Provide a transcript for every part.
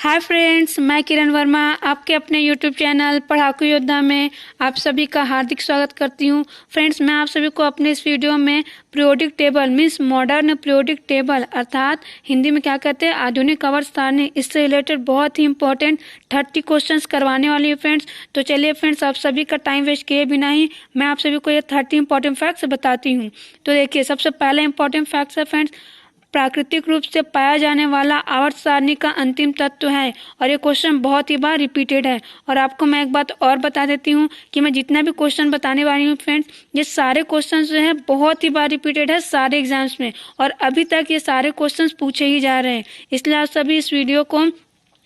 Hi friends, मैं किरण वर्मा आपके अपने यूट्यूब चैनल पढ़ाकू योद्धा में आप सभी का हार्दिक स्वागत करती हूँ। फ्रेंड्स, मैं आप सभी को अपने इस वीडियो में periodic table means modern periodic table अर्थात हिंदी में क्या कहते हैं आधुनिक आवर्त सारणी, इससे रिलेटेड बहुत ही इंपॉर्टेंट 30 क्वेश्चंस करवाने वाली है फ्रेंड्स। तो चलिए फ्रेंड्स, आप सभी का टाइम वेस्ट किए बिना ही मैं आप सभी को ये 30 इंपॉर्टेंट फैक्ट्स बताती हूँ। तो देखिए, सबसे पहला इंपॉर्टेंट फैक्ट्स है फ्रेंड्स, प्राकृतिक रूप से पाया जाने वाला आवर्त सारणी का अंतिम तत्व है। और ये क्वेश्चन बहुत ही बार रिपीटेड है। और आपको मैं एक बात और बता देती हूँ कि मैं जितना भी क्वेश्चन बताने वाली हूँ फ्रेंड्स, ये सारे क्वेश्चन जो है बहुत ही बार रिपीटेड है सारे एग्जाम्स में, और अभी तक ये सारे क्वेश्चन पूछे ही जा रहे हैं। इसलिए आप सभी इस वीडियो को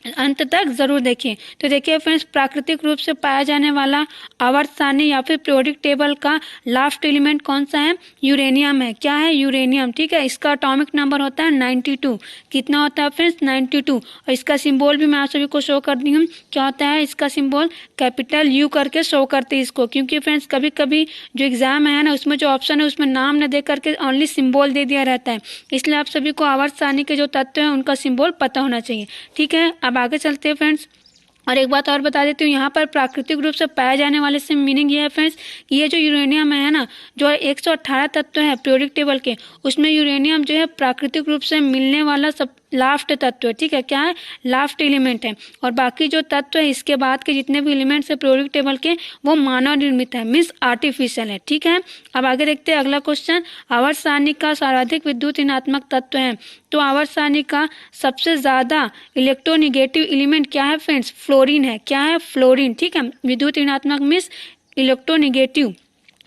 अंत तक जरूर देखें। तो देखिए फ्रेंड्स, प्राकृतिक रूप से पाया जाने वाला आवर्त सारणी या फिर पीरियोडिक टेबल का लास्ट एलिमेंट कौन सा है? यूरेनियम है। क्या है? यूरेनियम। ठीक है, इसका एटॉमिक नंबर होता है 92। कितना होता है फ्रेंड्स? 92। और इसका सिंबल भी मैं आप सभी को शो कर दी हूँ। क्या होता है इसका सिंबल? कैपिटल यू करके शो करते हैं इसको, क्योंकि फ्रेंड्स कभी कभी जो एग्जाम है ना, उसमें जो ऑप्शन है उसमें नाम न दे करके ओनली सिंबल दे दिया रहता है। इसलिए आप सभी को आवर्त सारणी के जो तत्व हैं उनका सिंबल पता होना चाहिए। ठीक है, अब आगे चलते हैं फ्रेंड्स। और एक बात और बता देती हूँ, यहाँ पर प्राकृतिक रूप से पाए जाने वाले से मीनिंग ये है फ्रेंड्स, ये जो यूरेनियम है ना, जो 118 तत्व है पीरियोडिक टेबल के, उसमें यूरेनियम जो है प्राकृतिक रूप से मिलने वाला सब लास्ट तत्व है। ठीक है, क्या है? लास्ट एलिमेंट है। और बाकी जो तत्व है इसके बाद के जितने भी एलिमेंट्स है पीरियोडिक टेबल के, वो मानव निर्मित है मीन्स आर्टिफिशियल है। ठीक है, अब आगे देखते हैं अगला क्वेश्चन। आवर्त सारणी का सर्वाधिक विद्युत ऋणात्मक तत्व है। तो आवर्त सारणी का सबसे ज्यादा इलेक्ट्रोनिगेटिव एलिमेंट क्या है फ्रेंड्स? फ्लोरीन है। क्या है? फ्लोरीन। ठीक है, विद्युत ऋणात्मक मीन्स इलेक्ट्रोनिगेटिव,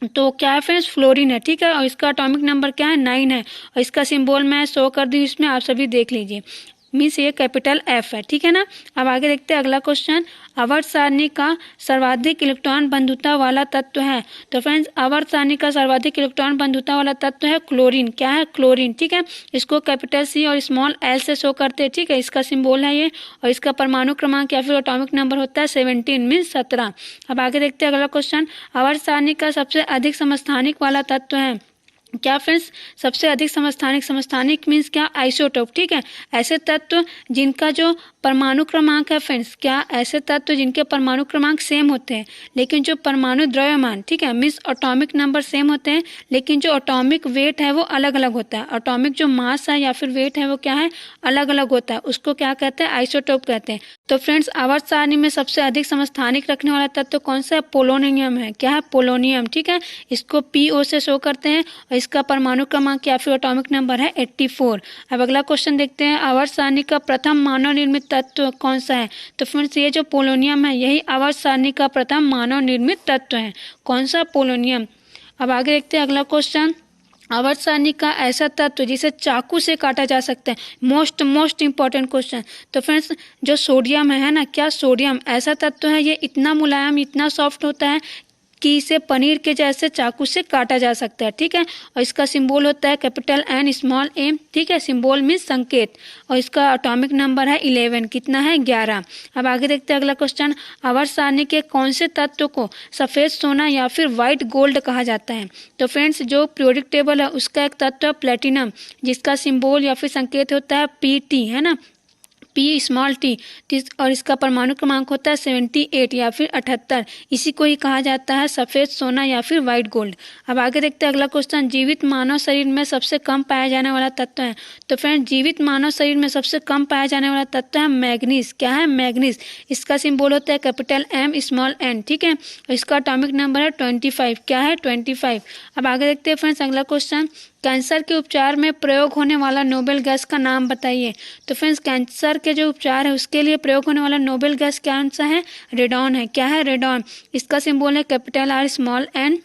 तो क्या है फ्रेंड्स? फ्लोरीन है। ठीक है, और इसका एटॉमिक नंबर क्या है? 9 है। और इसका सिंबल मैं शो कर दी, इसमें आप सभी देख लीजिए, मीन्स ये कैपिटल एफ है। ठीक है ना, अब आगे देखते हैं अगला क्वेश्चन। आवर्त सारणी का सर्वाधिक इलेक्ट्रॉन बंधुता वाला तत्व है। तो फ्रेंड्स, आवर्त सारणी का सर्वाधिक इलेक्ट्रॉन बंधुता वाला तत्व है क्लोरीन। क्या है? क्लोरीन। ठीक है, इसको कैपिटल सी और स्मॉल एल से शो करते हैं। ठीक है, इसका सिंबल है ये, और इसका परमाणु क्रमांक या फिर एटॉमिक नंबर होता है 17 मीन्स 17। अब आगे देखते हैं अगला क्वेश्चन। आवर्त सारणी का सबसे अधिक समस्थानिक वाला तत्व है। क्या फ्रेंड्स? सबसे अधिक समस्थानिक, समस्थानिक मीन्स क्या? आइसोटोप। ठीक है, ऐसे तत्व जिनका जो परमाणु क्रमांक है फ्रेंड्स, क्या? ऐसे तत्व जिनके परमाणु क्रमांक सेम होते हैं लेकिन जो परमाणु द्रव्यमान, ठीक है, मीन्स एटॉमिक नंबर सेम होते हैं लेकिन जो एटॉमिक वेट है वो अलग अलग होता है। एटॉमिक जो मास है या फिर वेट है वो क्या है? अलग अलग होता है। उसको क्या कहते हैं? आइसोटोप कहते हैं। तो फ्रेंड्स, आवर्त सारणी में सबसे अधिक समस्थानिक रखने वाला तत्व कौन सा है? पोलोनियम है। क्या है? पोलोनियम। ठीक है, इसको PO से शो करते हैं, और इसका परमाणु क्रमांक या फिर एटॉमिक नंबर है 84। अब अगला क्वेश्चन देखते हैं। आवर्त सारणी का प्रथम मानव निर्मित तत्व कौन सा है? तो फ्रेंड्स, ये जो पोलोनियम है यही आवर्त सारणी का प्रथम मानव निर्मित तत्व है। कौन सा? पोलोनियम। अब आगे देखते हैं अगला क्वेश्चन। आवर्त सारणी का ऐसा तत्व जिसे चाकू से काटा जा सकता है। Most important question. तो फ्रेंड्स, जो सोडियम है ना, क्या? सोडियम ऐसा तत्व है, ये इतना मुलायम, इतना सॉफ्ट होता है कि इसे पनीर के जैसे चाकू से काटा जा सकता है। ठीक है, और इसका सिंबल होता है कैपिटल N स्मॉल m। ठीक है, सिंबल मीन्स संकेत, और इसका एटॉमिक नंबर है 11। कितना है? 11। अब आगे देखते हैं अगला क्वेश्चन। आवर्त सारणी के कौन से तत्व को सफेद सोना या फिर व्हाइट गोल्ड कहा जाता है? तो फ्रेंड्स, जो पीरियोडिक टेबल है उसका एक तत्व है प्लेटिनम, जिसका सिंबल या फिर संकेत होता है Pt, है ना, P स्मॉल t, और इसका परमाणु क्रमांक होता है 78 या फिर 78। इसी को ही कहा जाता है सफेद सोना या फिर व्हाइट गोल्ड। अब आगे देखते हैं अगला क्वेश्चन। जीवित मानव शरीर में सबसे कम पाया जाने वाला तत्व है। तो फ्रेंड, जीवित मानव शरीर में सबसे कम पाया जाने वाला तत्व है मैग्नीज। क्या है? मैग्नीज। इसका सिंबल होता है कैपिटल M स्मॉल n। ठीक है, और इसका एटॉमिक नंबर है 25। क्या है? 25। अब आगे देखते हैं फ्रेंड्स अगला क्वेश्चन। कैंसर के उपचार में प्रयोग होने वाला नोबेल गैस का नाम बताइए। तो फ्रेंड्स, कैंसर के जो उपचार है उसके लिए प्रयोग होने वाला नोबेल गैस कौन सा है? रेडॉन है। क्या है? रेडॉन। इसका सिंबल है कैपिटल R स्मॉल n,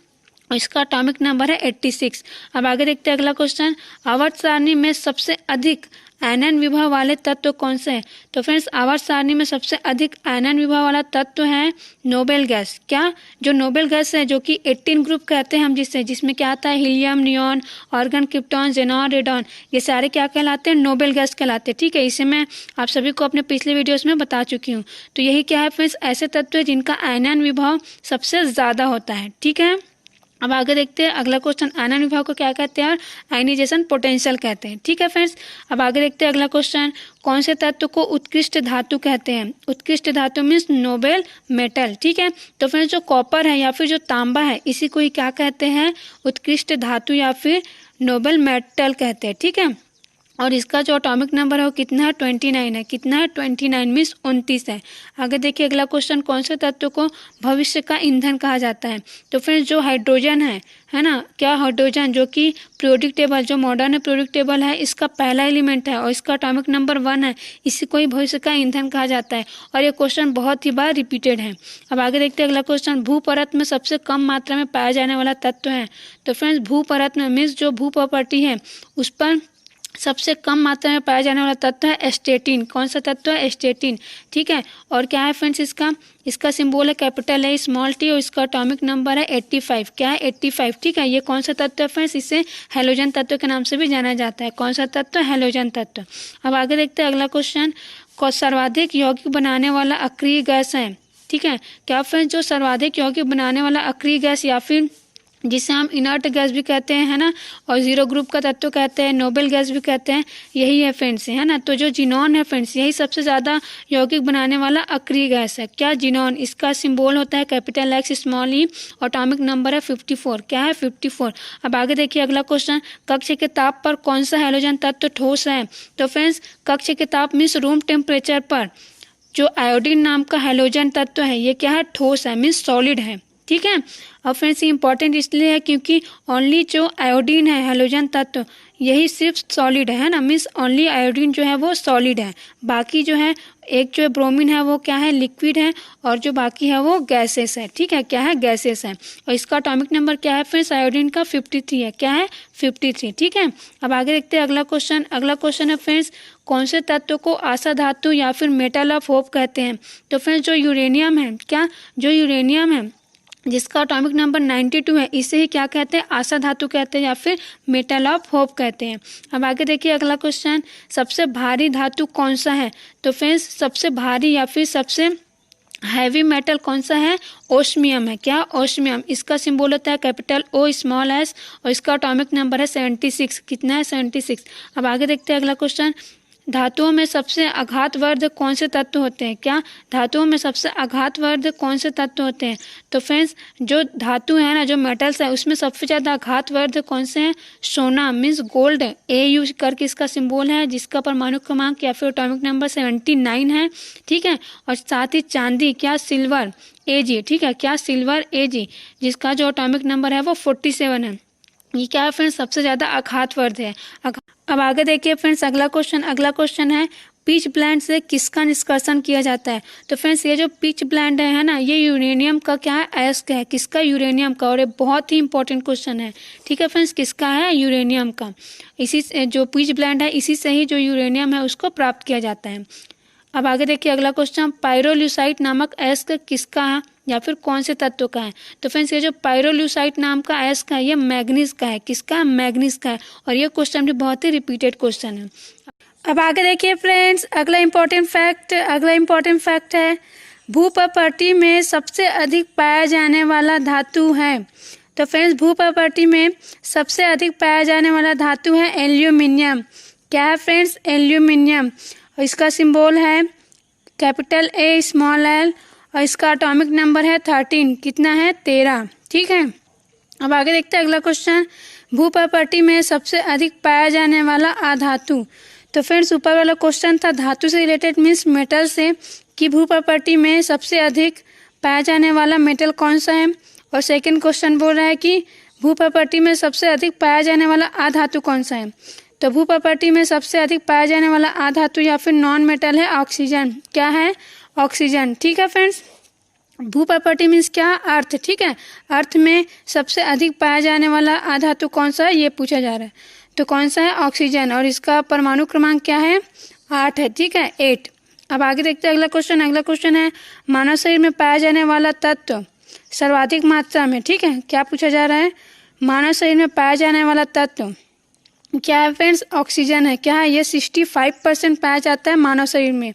और इसका एटॉमिक नंबर है 86। अब आगे देखते हैं अगला क्वेश्चन। आवर्त सारणी में सबसे अधिक आयनन विभव वाले तत्व कौन से हैं? तो फ्रेंड्स, आवर्त सारणी में सबसे अधिक आयनन विभव वाला तत्व है नोबेल गैस। क्या? जो नोबेल गैस है, जो कि 18 ग्रुप कहते हैं हम जिसमें क्या आता है? Helium, neon, argon, krypton, xenon, radon, ये सारे क्या कहलाते हैं? नोबेल गैस कहलाते हैं। ठीक है, इसे मैं आप सभी को अपने पिछले वीडियोस में बता चुकी हूँ। तो यही क्या है फ्रेंड्स? ऐसे तत्व है जिनका आयनन विभव सबसे ज्यादा होता है। ठीक है, अब आगे देखते हैं अगला क्वेश्चन, आयनन विभव को क्या कहते हैं? आयनाइजेशन पोटेंशियल कहते हैं। ठीक है फ्रेंड्स, अब आगे देखते हैं अगला क्वेश्चन, कौन से तत्व को उत्कृष्ट धातु कहते हैं? उत्कृष्ट धातु मीन्स नोबेल मेटल। ठीक है, तो फ्रेंड्स जो कॉपर है या फिर जो तांबा है इसी को ही क्या कहते हैं? उत्कृष्ट धातु या फिर नोबेल मेटल कहते हैं। ठीक है, और इसका जो एटॉमिक नंबर है वो कितना है? 29 है। कितना है? 29 मीन्स 29 है। आगे देखिए अगला क्वेश्चन, कौन से तत्व को भविष्य का ईंधन कहा जाता है? तो फ्रेंड्स जो हाइड्रोजन है ना, क्या हाइड्रोजन जो कि पीरियोडिक टेबल, जो मॉडर्न पीरियोडिक टेबल है इसका पहला एलिमेंट है और इसका एटॉमिक नंबर 1 है, इसी को ही भविष्य का ईंधन कहा जाता है। और ये क्वेश्चन बहुत ही बार रिपीटेड है। अब आगे देखते हैं अगला क्वेश्चन, भूपरत में सबसे कम मात्रा में पाया जाने वाला तत्व है? तो फ्रेंड्स भूपरत में मीन्स जो भू प्रॉपर्टी है उस पर सबसे कम मात्रा में पाया जाने वाला तत्व है एस्टेटिन। कौन सा तत्व है? एस्टेटिन। ठीक है, और क्या है फ्रेंड्स इसका सिंबल है कैपिटल ए स्मॉल टी और इसका एटॉमिक नंबर है 85। क्या है? 85। ठीक है, ये कौन सा तत्व है फ्रेंड्स? इसे हैलोजन तत्व के नाम से भी जाना जाता है। कौन सा तत्व? हैलोजन तत्व। अब आगे देखते हैं अगला क्वेश्चन, सर्वाधिक यौगिक बनाने वाला अक्रिय गैस है? ठीक है, क्या फ्रेंड्स जो सर्वाधिक यौगिक बनाने वाला अक्रिय गैस या फिर जिसे हम इनर्ट गैस भी कहते हैं, है ना, और जीरो ग्रुप का तत्व कहते हैं, नोबेल गैस भी कहते हैं, यही है फ्रेंड्स, है ना। तो जो जिनॉन है फ्रेंड्स यही सबसे ज़्यादा यौगिक बनाने वाला अक्रिय गैस है। क्या? जिनॉन। इसका सिंबल होता है कैपिटल एक्स स्मॉल ई, एटॉमिक नंबर है 54। क्या है? 54। अब आगे देखिए अगला क्वेश्चन, कक्ष के ताप पर कौन सा हैलोजन तत्व ठोस है? तो फ्रेंड्स कक्ष के ताप मीन्स रूम टेम्परेचर पर जो आयोडीन नाम का हैलोजन तत्व है ये क्या है? ठोस है, मीन्स सॉलिड है। ठीक है, और फ्रेंड्स ये इंपॉर्टेंट इसलिए है क्योंकि ओनली जो आयोडीन है हैलोजन तत्व यही सिर्फ सॉलिड है ना, मीन्स ओनली आयोडीन जो है वो सॉलिड है, बाकी जो है एक जो ब्रोमीन है वो क्या है? लिक्विड है, और जो बाकी है वो गैसेस है। ठीक है, क्या है? गैसेस है। और इसका एटॉमिक नंबर क्या है फ्रेंड्स? आयोडीन का 53 है। क्या है? 53। ठीक है, अब आगे देखते हैं अगला क्वेश्चन। अगला क्वेश्चन है फ्रेंड्स, कौन से तत्व को आशा धातु या फिर मेटल ऑफ होप कहते हैं? तो फ्रेंड्स जो यूरेनियम है, क्या? जो यूरेनियम है जिसका एटॉमिक नंबर 92 है इसे ही क्या कहते हैं? आशा धातु कहते हैं या फिर मेटल ऑफ होप कहते हैं। अब आगे देखिए अगला क्वेश्चन, सबसे भारी धातु कौन सा है? तो फ्रेंड्स सबसे भारी या फिर सबसे हैवी मेटल कौन सा है? ओस्मियम है। क्या? ओस्मियम। इसका सिंबल होता है कैपिटल ओ स्मॉल एस और इसका एटॉमिक नंबर है 76। कितना है? 76। अब आगे देखते हैं अगला क्वेश्चन, धातुओं में सबसे आघातवर्धक कौन से तत्व होते हैं? क्या? धातुओं में सबसे आघातवर्धक कौन से तत्व होते हैं? तो फ्रेंड्स जो धातु है ना, जो मेटल्स है उसमें सबसे ज़्यादा आघातवर्धक कौन से हैं? सोना मीन्स गोल्ड, ए यूज करके इसका सिंबल है, जिसका परमाणु क्रमांक या फिर एटॉमिक नंबर 79 है। ठीक है, और साथ ही चांदी, क्या? Silver, Ag। ठीक है, क्या? सिल्वर Ag, जिसका जो एटॉमिक नंबर है वो 47 है। ये क्या है फ्रेंड्स? सबसे ज़्यादा आघातवर्धक है। अब आगे देखिए फ्रेंड्स अगला क्वेश्चन है, पिच ब्लेंड से किसका निष्कर्षण किया जाता है? तो फ्रेंड्स ये जो पिच ब्लेंड है ना, ये यूरेनियम का क्या है? अयस्क है। किसका? यूरेनियम का। और ये बहुत ही इंपॉर्टेंट क्वेश्चन है। ठीक है फ्रेंड्स, किसका है? यूरेनियम का। इसी से जो पिच ब्लेंड है इसी से ही जो यूरेनियम है उसको प्राप्त किया जाता है। अब आगे देखिए अगला क्वेश्चन, पायरोल्यूसाइट नामक अयस्क किसका है या फिर कौन से तत्व का है? तो फ्रेंड्स ये जो पायरोल्यूसाइट नाम का अयस्क है ये मैग्नीज का है। किसका? मैग्नीज का है। और ये क्वेश्चन भी बहुत ही रिपीटेड क्वेश्चन है। अब आगे देखिए फ्रेंड्स अगला इंपॉर्टेंट फैक्ट है, भूप्रकृति में सबसे अधिक पाया जाने वाला धातु है। तो फ्रेंड्स भूप्रकृति में सबसे अधिक पाया जाने वाला धातु है एल्यूमिनियम। क्या है फ्रेंड्स? एल्यूमिनियम। और इसका सिंबल है कैपिटल ए स्मॉल एल और इसका एटॉमिक नंबर है 13। कितना है? 13। ठीक है, अब आगे देखते हैं अगला क्वेश्चन, भूप्रकृति में सबसे अधिक पाया जाने वाला अधातु। तो फ्रेंड्स ऊपर वाला क्वेश्चन था धातु से रिलेटेड मीन्स मेटल से, कि भूप्रकृति में सबसे अधिक पाया जाने वाला मेटल कौन सा है, और सेकंड क्वेश्चन बोल रहा है कि भूप्रकृति में सबसे अधिक पाया जाने वाला अधातु कौन सा है। तो भूप्रकृति में सबसे अधिक पाया जाने वाला अधातु या फिर नॉन मेटल है ऑक्सीजन। क्या है? ऑक्सीजन। ठीक है फ्रेंड्स, भूप्रकृति मीन्स क्या? अर्थ। ठीक है, अर्थ में सबसे अधिक पाया जाने वाला अधातु कौन सा है ये पूछा जा रहा है। तो कौन सा है? ऑक्सीजन। और इसका परमाणु क्रमांक क्या है? 8 है। ठीक है, 8। अब आगे देखते हैं अगला क्वेश्चन है, मानव शरीर में पाया जाने वाला तत्व सर्वाधिक मात्रा में। ठीक है, क्या पूछा जा रहा है? मानव शरीर में पाया जाने वाला तत्व क्या है फ्रेंड्स? ऑक्सीजन है। क्या है? ये 65% पाया जाता है मानव शरीर में।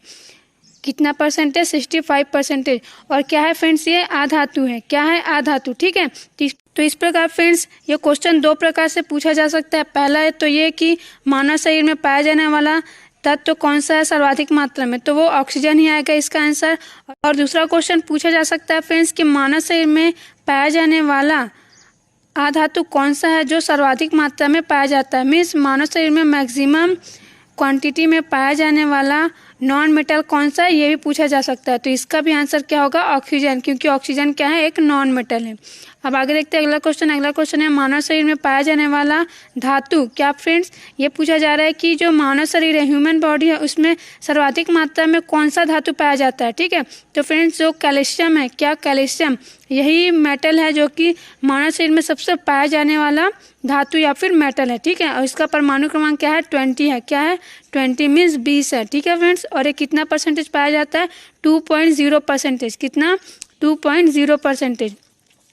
कितना परसेंटेज, 65%। और क्या है फ्रेंड्स, ये अधातु है। क्या है, अधातु। ठीक है, तो इस प्रकार फ्रेंड्स ये क्वेश्चन दो प्रकार से पूछा जा सकता है। पहला है तो ये कि मानव शरीर में पाया जाने वाला तत्व कौन सा है सर्वाधिक मात्रा में, तो वो ऑक्सीजन ही आएगा इसका आंसर। और दूसरा क्वेश्चन पूछा जा सकता है फ्रेंड्स कि मानव शरीर में पाया जाने वाला अधातु कौन सा है जो सर्वाधिक मात्रा में पाया जाता है। मीन्स मानव शरीर में मैक्सिमम क्वांटिटी में पाया जाने वाला नॉन मेटल कौन सा है, ये भी पूछा जा सकता है। तो इसका भी आंसर क्या होगा, ऑक्सीजन, क्योंकि ऑक्सीजन क्या है, एक नॉन मेटल है। अब आगे देखते हैं अगला क्वेश्चन। अगला क्वेश्चन है मानव शरीर में पाया जाने वाला धातु। क्या फ्रेंड्स, ये पूछा जा रहा है कि जो मानव शरीर है, ह्यूमन बॉडी है, उसमें सर्वाधिक मात्रा में कौन सा धातु पाया जाता है। ठीक है, तो फ्रेंड्स जो कैल्शियम है, क्या कैल्शियम यही मेटल है जो कि मानव शरीर में सबसे पाया जाने वाला धातु या फिर मेटल है। ठीक है, और इसका परमाणु क्रमांक क्या है, 20 है। क्या है, 20 मीन्स 20 है। ठीक है फ्रेंड्स, और ये कितना परसेंटेज पाया जाता है, 2.0%। कितना, 2.0%।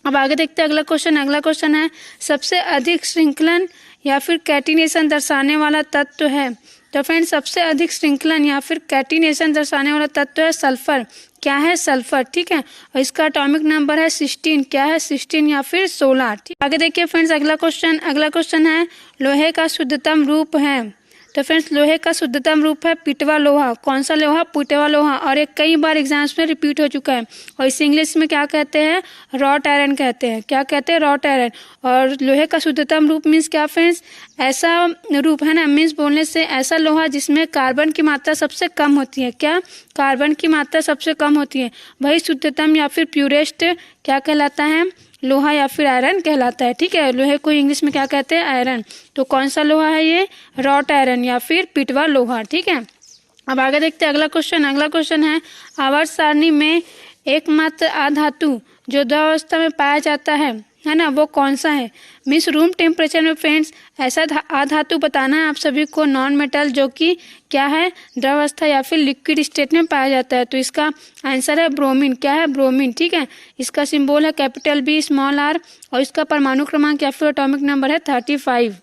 अब आगे देखते हैं अगला क्वेश्चन। अगला क्वेश्चन है सबसे अधिक श्रृंखलन या फिर कैटिनेशन दर्शाने वाला तत्व है। तो फ्रेंड्स सबसे अधिक श्रृंखलन या फिर कैटिनेशन दर्शाने वाला तत्व है सल्फर। क्या है, सल्फर। ठीक है, और इसका एटॉमिक नंबर है 16। क्या है, 16 या फिर 16। ठीक, आगे देखिए फ्रेंड्स अगला क्वेश्चन। अगला क्वेश्चन है लोहे का शुद्धतम रूप है। तो फ्रेंड्स लोहे का शुद्धतम रूप है पिटवा लोहा। कौन सा लोहा, पिटवा लोहा। और ये कई बार एग्जाम्स में रिपीट हो चुका है। और इसे इंग्लिश में क्या कहते हैं, रॉट आयरन कहते हैं। क्या कहते हैं, रॉट आयरन। और लोहे का शुद्धतम रूप मीन्स क्या फ्रेंड्स, ऐसा रूप है ना, मीन्स बोलने से ऐसा लोहा जिसमें कार्बन की मात्रा सबसे कम होती है। क्या, कार्बन की मात्रा सबसे कम होती है, वही शुद्धतम या फिर प्योरेस्ट क्या कहलाता है, लोहा या फिर आयरन कहलाता है। ठीक है, लोहे को इंग्लिश में क्या कहते हैं, आयरन। तो कौन सा लोहा है ये, रॉट आयरन या फिर पिटवा लोहा। ठीक है, अब आगे देखते हैं अगला क्वेश्चन। अगला क्वेश्चन है आवर्त सारणी में एकमात्र अधातु जो द्रवावस्था में पाया जाता है ना, वो कौन सा है। मीन्स रूम टेम्परेचर में फ्रेंड्स ऐसा अधातु बताना है आप सभी को, नॉन मेटल, जो कि क्या है, द्रवावस्था या फिर लिक्विड स्टेट में पाया जाता है। तो इसका आंसर है ब्रोमीन। क्या है, ब्रोमीन। ठीक है, इसका सिंबल है कैपिटल B स्मॉल r और इसका परमाणु क्रमांक या फिर एटॉमिक नंबर है 35।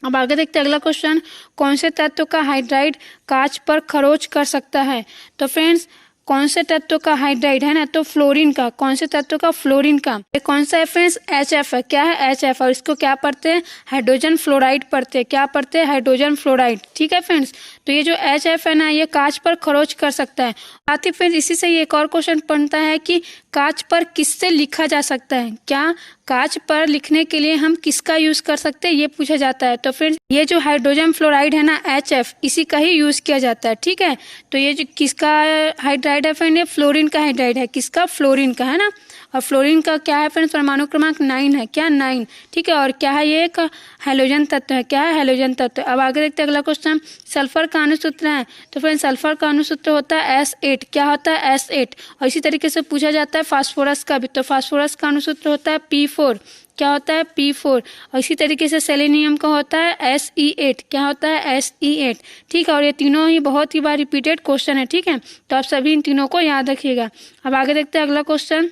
अब आगे देखते हैं अगला क्वेश्चन। कौन से तत्व का हाइड्राइड कांच पर खरोच कर सकता है। तो फ्रेंड्स कौन से तत्व का हाइड्राइड है ना, तो फ्लोरीन का। कौन से तत्व का, फ्लोरीन का। ये कौन सा है फ्रेंड्स, HF है। क्या है, HF। और इसको क्या पढ़ते हैं, हाइड्रोजन फ्लोराइड पढ़ते हैं। क्या पढ़ते हैं, हाइड्रोजन फ्लोराइड। ठीक है फ्रेंड्स, तो ये जो HF है ना, ये कांच पर खरोच कर सकता है। साथ ही फ्रेंड्स इसी से एक और क्वेश्चन बनता है कि कांच पर किससे लिखा जा सकता है। क्या, कांच पर लिखने के लिए हम किसका यूज कर सकते हैं, ये पूछा जाता है। तो फ्रेंड्स ये जो हाइड्रोजन फ्लोराइड है ना, HF, इसी का ही यूज किया जाता है। ठीक है, तो ये जो किसका हाइड्राइड है फ्रेंड, ये फ्लोरीन का हाइड्राइड है। किसका, फ्लोरीन का, है ना। और फ्लोरीन का क्या है फ्रेंड्स, परमाणु क्रमांक 9 है। क्या, 9। ठीक है, और क्या है, ये एक हैलोजन तत्व है। क्या है, हैलोजन तत्व। अब आगे देखते हैं अगला क्वेश्चन। सल्फर का अणुसूत्र है। तो फ्रेंड्स सल्फर का अणुसूत्र होता है S8। क्या होता है, S8। और इसी तरीके से पूछा जाता है फास्फोरस का भी। तो फास्फोरस का अणुसूत्र होता है P4। क्या होता है, P4। और इसी तरीके से सेलेनियम का होता है Se8। क्या होता है, Se8। ठीक है, और ये तीनों ही बहुत ही बार रिपीटेड क्वेश्चन है। ठीक है, तो आप सभी इन तीनों को याद रखिएगा। अब आगे देखते हैं अगला क्वेश्चन।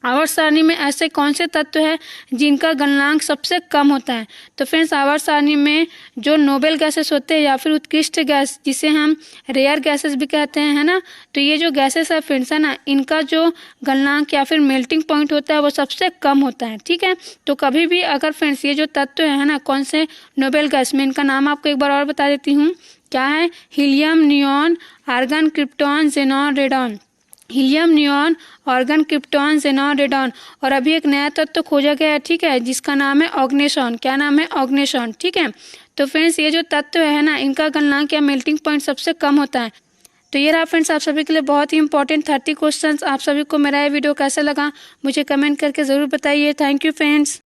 आवर्त सारणी में ऐसे कौन से तत्व है जिनका गलनांक सबसे कम होता है। तो फ्रेंड्स आवर्त सारणी में जो नोबेल गैसेस होते हैं या फिर उत्कृष्ट गैस, जिसे हम रेयर गैसेस भी कहते हैं, है ना, तो ये जो गैसेस है फ्रेंड्स, है ना, इनका जो गलनांक या फिर मेल्टिंग पॉइंट होता है वो सबसे कम होता है। ठीक है, तो कभी भी अगर फ्रेंड्स ये जो तत्व है ना, कौन से नोबेल गैस में, इनका नाम आपको एक बार और बता देती हूँ। क्या है, helium, neon, argon, krypton, xenon, radon. Helium, neon, argon, krypton, xenon, radon. और अभी एक नया तत्व खोजा गया है। ठीक है, जिसका नाम है ऑग्नेशॉन। क्या नाम है, ऑग्नेशॉन। ठीक है, तो फ्रेंड्स ये जो तत्व है ना, इनका गलनांक या मेल्टिंग पॉइंट सबसे कम होता है। तो ये रहा फ्रेंड्स आप सभी के लिए बहुत ही इंपॉर्टेंट 30 क्वेश्चंस। आप सभी को मेरा ये वीडियो कैसा लगा मुझे कमेंट करके ज़रूर बताइए। Thank you friends.